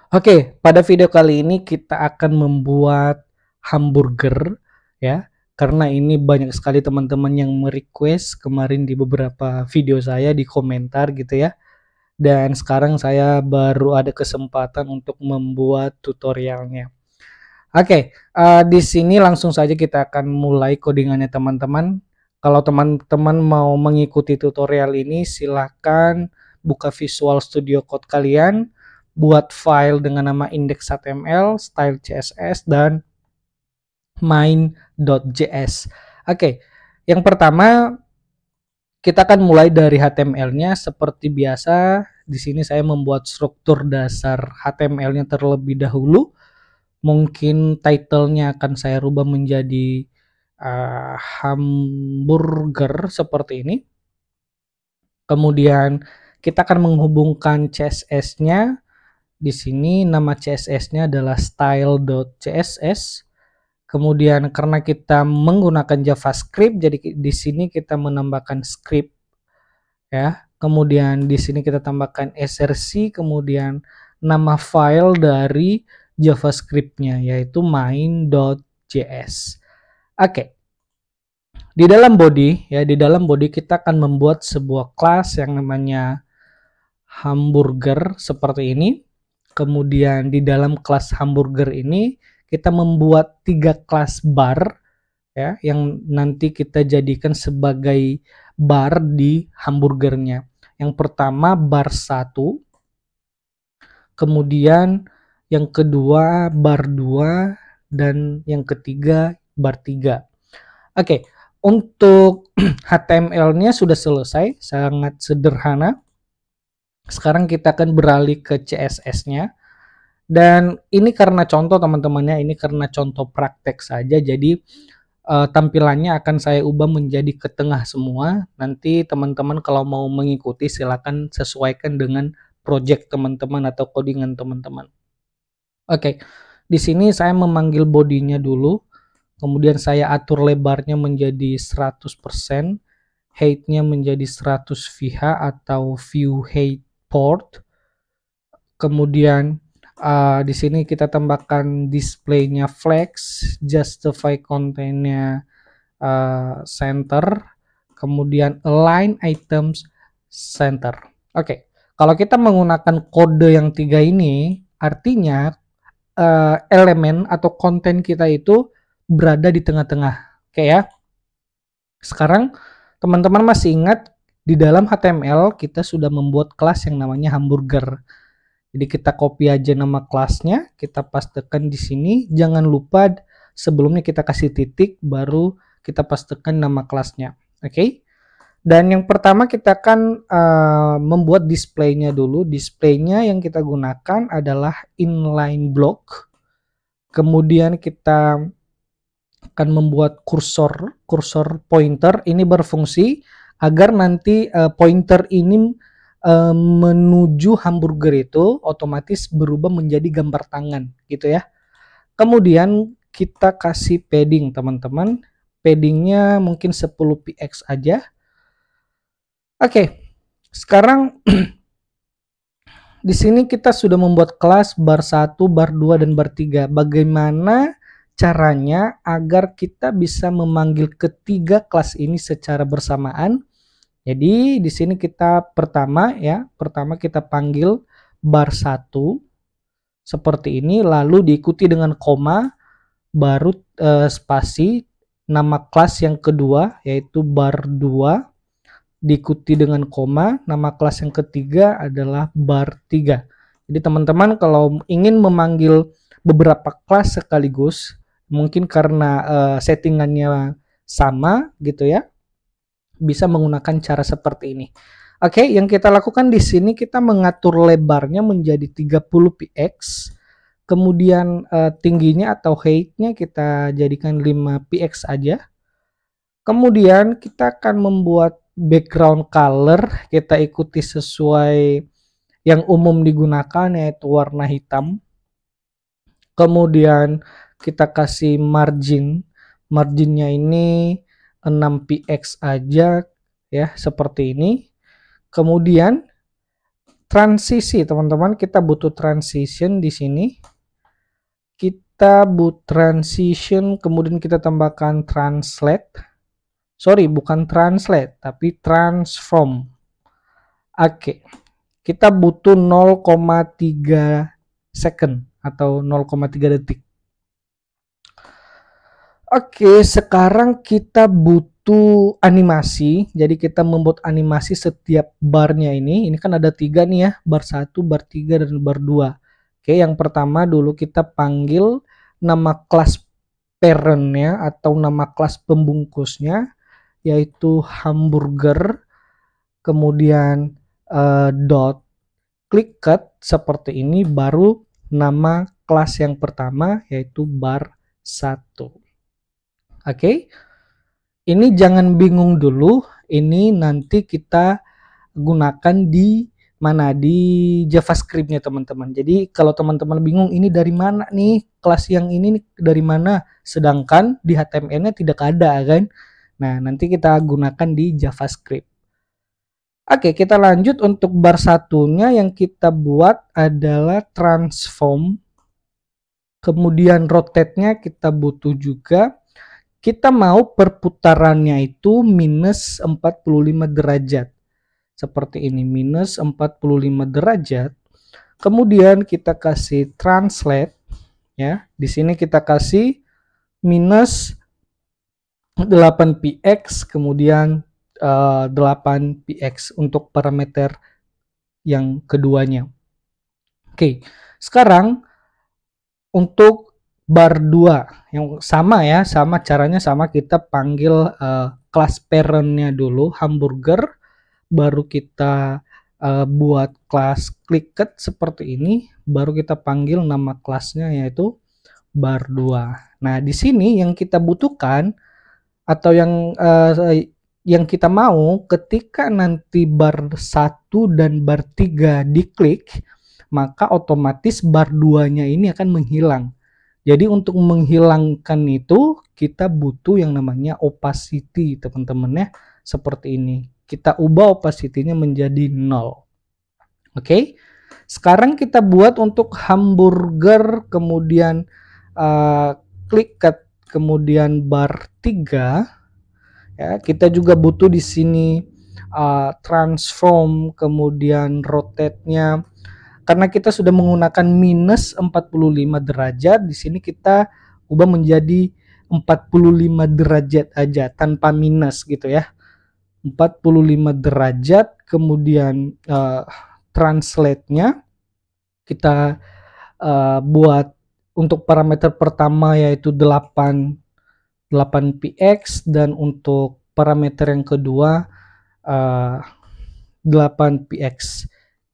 Oke, pada video kali ini kita akan membuat hamburger ya. Karena ini banyak sekali teman-teman yang merequest kemarin di beberapa video saya di komentar gitu ya. Dan sekarang saya baru ada kesempatan untuk membuat tutorialnya. Oke, di sini langsung saja kita akan mulai codingannya teman-teman. Kalau teman-teman mau mengikuti tutorial ini silahkan buka Visual Studio Code kalian, buat file dengan nama index.html, style CSS, dan main.js. Oke, yang pertama kita akan mulai dari HTML-nya seperti biasa. Di sini saya membuat struktur dasar HTML-nya terlebih dahulu. Mungkin title-nya akan saya rubah menjadi hamburger seperti ini. Kemudian kita akan menghubungkan CSS-nya. Di sini nama CSS-nya adalah style.css. Kemudian karena kita menggunakan JavaScript, jadi di sini kita menambahkan script ya. Kemudian di sini kita tambahkan src, kemudian nama file dari JavaScript-nya yaitu main.js. Oke. Di dalam body ya, di dalam body kita akan membuat sebuah kelas yang namanya hamburger seperti ini. Kemudian di dalam kelas hamburger ini kita membuat 3 kelas bar ya yang nanti kita jadikan sebagai bar di hamburgernya. Yang pertama bar 1, kemudian yang kedua bar 2, dan yang ketiga bar 3. Oke, untuk HTML-nya sudah selesai, sangat sederhana. Sekarang kita akan beralih ke CSS-nya. Dan ini karena contoh teman-temannya, ini karena contoh praktek saja, jadi tampilannya akan saya ubah menjadi ke tengah semua. Nanti teman-teman kalau mau mengikuti silakan sesuaikan dengan project teman-teman atau codingan teman-teman. Oke, di sini saya memanggil bodinya dulu, kemudian saya atur lebarnya menjadi 100%, height-nya menjadi 100 VH atau view height port. Kemudian di sini kita tambahkan display-nya flex, justify content-nya center, kemudian align items center. Oke, kalau kita menggunakan kode yang 3 ini, artinya elemen atau konten kita itu berada di tengah-tengah. Oke ya. Sekarang teman-teman masih ingat di dalam HTML kita sudah membuat kelas yang namanya hamburger. Jadi kita copy aja nama kelasnya, kita pastekan di sini. Jangan lupa sebelumnya kita kasih titik, baru kita pastekan nama kelasnya. Oke. Dan yang pertama kita akan membuat display-nya dulu. Display-nya yang kita gunakan adalah inline block. Kemudian kita akan membuat kursor pointer. Ini berfungsi agar nanti pointer ini menuju hamburger itu otomatis berubah menjadi gambar tangan gitu ya. Kemudian kita kasih padding teman-teman. Paddingnya mungkin 10 px aja. Oke, sekarang di sini kita sudah membuat kelas bar 1, bar 2, dan bar 3. Bagaimana caranya agar kita bisa memanggil ketiga kelas ini secara bersamaan? Jadi di sini kita pertama kita panggil bar 1 seperti ini, lalu diikuti dengan koma, baru spasi, nama kelas yang kedua yaitu bar 2, diikuti dengan koma, nama kelas yang ketiga adalah bar 3. Jadi teman-teman kalau ingin memanggil beberapa kelas sekaligus, mungkin karena settingannya sama gitu ya, bisa menggunakan cara seperti ini. Oke, yang kita lakukan di sini kita mengatur lebarnya menjadi 30 px. Kemudian tingginya atau height-nya kita jadikan 5 px aja. Kemudian kita akan membuat background color, kita ikuti sesuai yang umum digunakan yaitu warna hitam. Kemudian kita kasih margin. Marginnya ini 6 px aja ya, seperti ini. Kemudian transisi teman-teman, kita butuh transition di sini. Kita butuh transition, kemudian kita tambahkan translate. Sorry, bukan translate, tapi transform. Oke, kita butuh 0,3 second atau 0,3 detik. Oke, sekarang kita butuh animasi. Jadi kita membuat animasi setiap barnya ini. Ini kan ada 3 nih ya, bar 1, bar 3, dan bar 2. Oke, yang pertama dulu kita panggil nama kelas parentnya atau nama kelas pembungkusnya, yaitu hamburger, kemudian dot klik cut seperti ini, baru nama kelas yang pertama yaitu bar 1. Oke, ini jangan bingung dulu, ini nanti kita gunakan di mana, di JavaScript-nya teman-teman. Jadi kalau teman-teman bingung ini dari mana nih, kelas yang ini nih dari mana, sedangkan di HTML-nya tidak ada kan. Nah, nanti kita gunakan di JavaScript. Oke, kita lanjut. Untuk bar satunya yang kita buat adalah transform. Kemudian rotate-nya kita butuh juga. Kita mau perputarannya itu minus 45 derajat. Seperti ini, minus 45 derajat. Kemudian kita kasih translate. Ya, di sini kita kasih minus 8px, kemudian 8px untuk parameter yang keduanya. Oke, sekarang untuk bar 2 yang sama ya, sama caranya sama, kita panggil kelas parentnya dulu hamburger, baru kita buat kelas clicked seperti ini, baru kita panggil nama kelasnya yaitu bar 2. Nah, di sini yang kita butuhkan atau yang kita mau, ketika nanti bar 1 dan bar 3 diklik, maka otomatis bar 2-nya ini akan menghilang. Jadi untuk menghilangkan itu kita butuh yang namanya opacity teman-teman ya, seperti ini. Kita ubah opacity-nya menjadi 0. Oke. Sekarang kita buat untuk hamburger, kemudian klik cut, kemudian bar 3. Ya, kita juga butuh di sini transform, kemudian rotate-nya. Karena kita sudah menggunakan minus 45 derajat, di sini kita ubah menjadi 45 derajat aja tanpa minus gitu ya. 45 derajat, kemudian translate-nya kita buat untuk parameter pertama yaitu 8px, dan untuk parameter yang kedua 8px.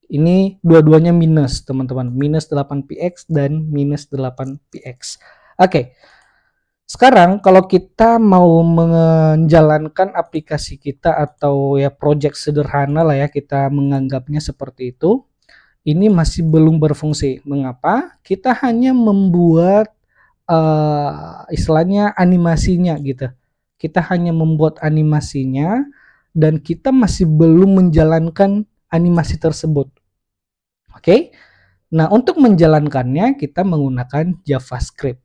Ini dua-duanya minus teman-teman, minus 8px dan minus 8px. Oke, sekarang kalau kita mau menjalankan aplikasi kita atau ya project sederhana lah ya, kita menganggapnya seperti itu, ini masih belum berfungsi. Mengapa? Kita hanya membuat istilahnya animasinya gitu. Kita hanya membuat animasinya dan kita masih belum menjalankan animasi tersebut. Oke. Nah, untuk menjalankannya kita menggunakan JavaScript.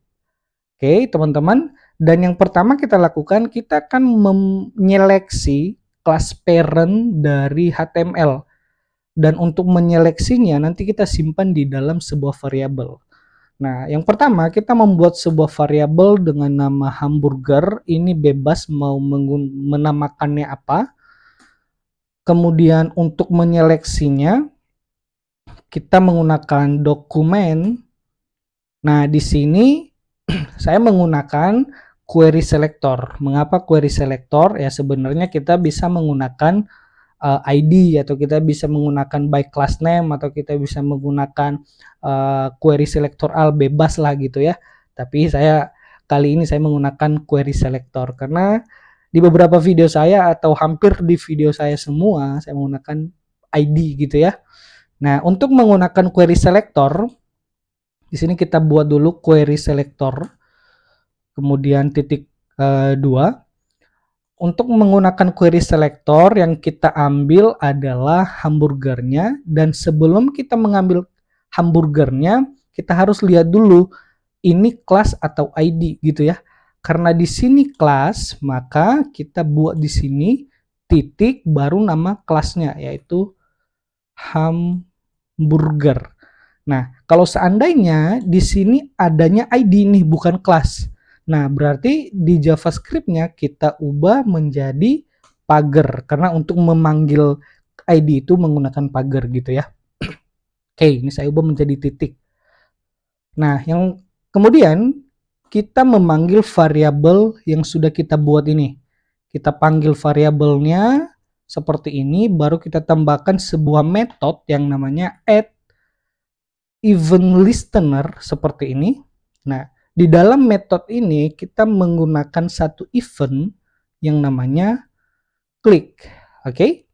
Oke, teman-teman. Dan yang pertama kita lakukan, kita akan menyeleksi kelas parent dari HTML. Dan untuk menyeleksinya nanti kita simpan di dalam sebuah variabel. Nah, yang pertama kita membuat sebuah variabel dengan nama hamburger. Ini bebas mau menamakannya apa. Kemudian untuk menyeleksinya kita menggunakan dokumen. Nah, di sini saya menggunakan query selector. Mengapa query selector? Ya sebenarnya kita bisa menggunakan ID, atau kita bisa menggunakan by class name, atau kita bisa menggunakan query selector all, bebas lah gitu ya. Tapi kali ini saya menggunakan query selector karena di beberapa video saya atau hampir di video saya semua saya menggunakan ID gitu ya. Nah, untuk menggunakan query selector, di sini kita buat dulu query selector, kemudian titik 2. Untuk menggunakan query selector yang kita ambil adalah hamburgernya, dan sebelum kita mengambil hamburgernya kita harus lihat dulu ini kelas atau ID gitu ya. Karena di sini kelas, maka kita buat di sini titik baru nama kelasnya yaitu hamburger. Nah, kalau seandainya di sini adanya ID nih bukan kelas. Nah, berarti di JavaScript-nya kita ubah menjadi pagar karena untuk memanggil ID itu menggunakan pagar gitu ya. Oke, ini saya ubah menjadi titik. Nah, yang kemudian kita memanggil variabel yang sudah kita buat ini. Kita panggil variabelnya seperti ini, baru kita tambahkan sebuah metode yang namanya add event listener seperti ini. Nah, di dalam metode ini kita menggunakan satu event yang namanya click. Oke?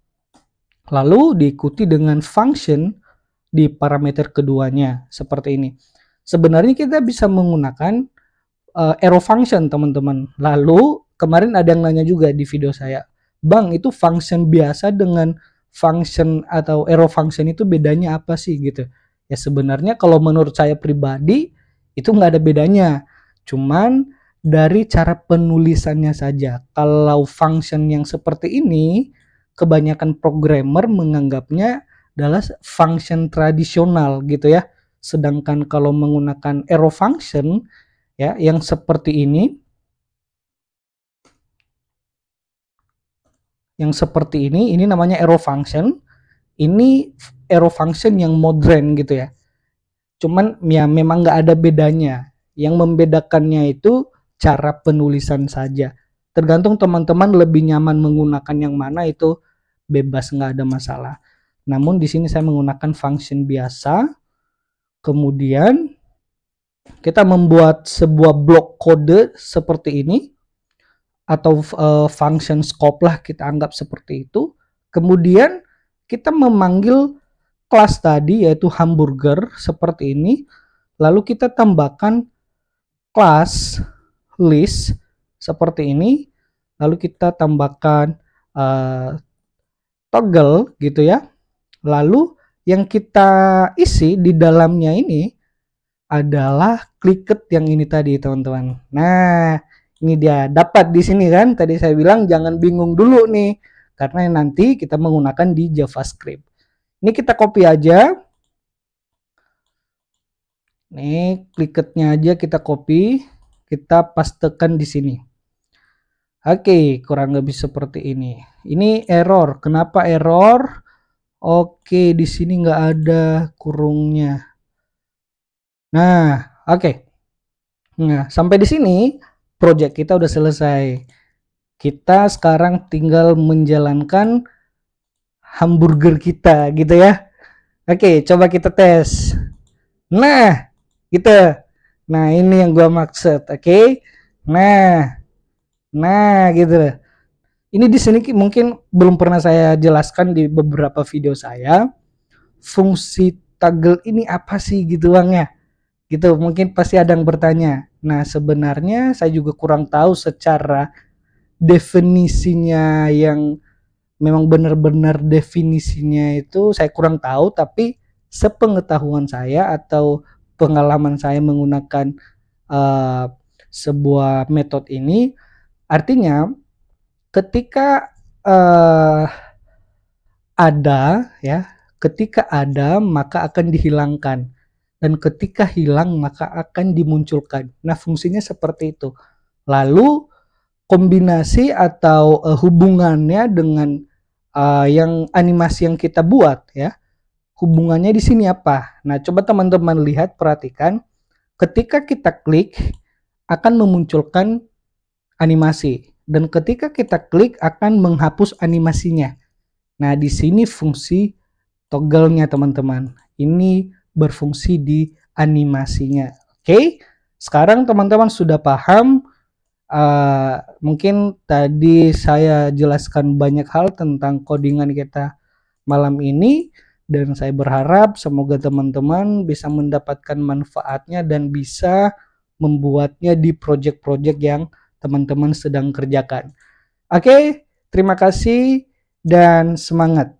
Lalu diikuti dengan function di parameter keduanya seperti ini. Sebenarnya kita bisa menggunakan arrow function, teman-teman. Lalu kemarin ada yang nanya juga di video saya, Bang, itu function biasa dengan function atau arrow function itu bedanya apa sih gitu. Ya sebenarnya kalau menurut saya pribadi itu nggak ada bedanya, cuman dari cara penulisannya saja. Kalau function yang seperti ini kebanyakan programmer menganggapnya adalah function tradisional gitu ya, sedangkan kalau menggunakan arrow function ya yang seperti ini, ini namanya arrow function. Ini arrow function yang modern gitu ya, cuman ya memang nggak ada bedanya. Yang membedakannya itu cara penulisan saja, tergantung teman-teman lebih nyaman menggunakan yang mana, itu bebas, nggak ada masalah. Namun di sini saya menggunakan function biasa. Kemudian kita membuat sebuah blok kode seperti ini, atau function scope lah kita anggap seperti itu. Kemudian kita memanggil kelas tadi yaitu hamburger seperti ini, lalu kita tambahkan kelas list seperti ini, lalu kita tambahkan toggle gitu ya. Lalu yang kita isi di dalamnya ini adalah clicked yang ini tadi, teman-teman. Nah, ini dia dapat di sini kan. Tadi saya bilang jangan bingung dulu nih, karena nanti kita menggunakan di JavaScript. Ini kita copy aja. Nih, clicked-nya aja kita copy, kita pastekan di sini. Oke, kurang lebih seperti ini. Ini error. Kenapa error? Oke, di sini nggak ada kurungnya. Nah, oke. Nah, sampai di sini project kita udah selesai. Kita sekarang tinggal menjalankan hamburger kita gitu ya. Oke, coba kita tes. Nah, gitu. Nah, ini yang gua maksud. Oke. Nah, gitu. Ini di sini mungkin belum pernah saya jelaskan di beberapa video saya. Fungsi toggle ini apa sih gitu Bang ya? Gitu, mungkin pasti ada yang bertanya. Nah, sebenarnya saya juga kurang tahu secara definisinya, yang memang benar-benar definisinya itu saya kurang tahu, tapi sepengetahuan saya atau pengalaman saya menggunakan sebuah metode ini, artinya ketika ketika ada maka akan dihilangkan, dan ketika hilang maka akan dimunculkan. Nah, fungsinya seperti itu. Lalu kombinasi atau hubungannya dengan yang animasi yang kita buat ya, hubungannya di sini apa? Nah, coba teman-teman lihat, perhatikan, ketika kita klik akan memunculkan animasi, dan ketika kita klik akan menghapus animasinya. Nah, di sini fungsi toggle-nya teman-teman. Ini berfungsi di animasinya. Oke, sekarang teman-teman sudah paham. Mungkin tadi saya jelaskan banyak hal tentang codingan kita malam ini, dan saya berharap semoga teman-teman bisa mendapatkan manfaatnya dan bisa membuatnya di project-project yang teman-teman sedang kerjakan. Oke, terima kasih dan semangat.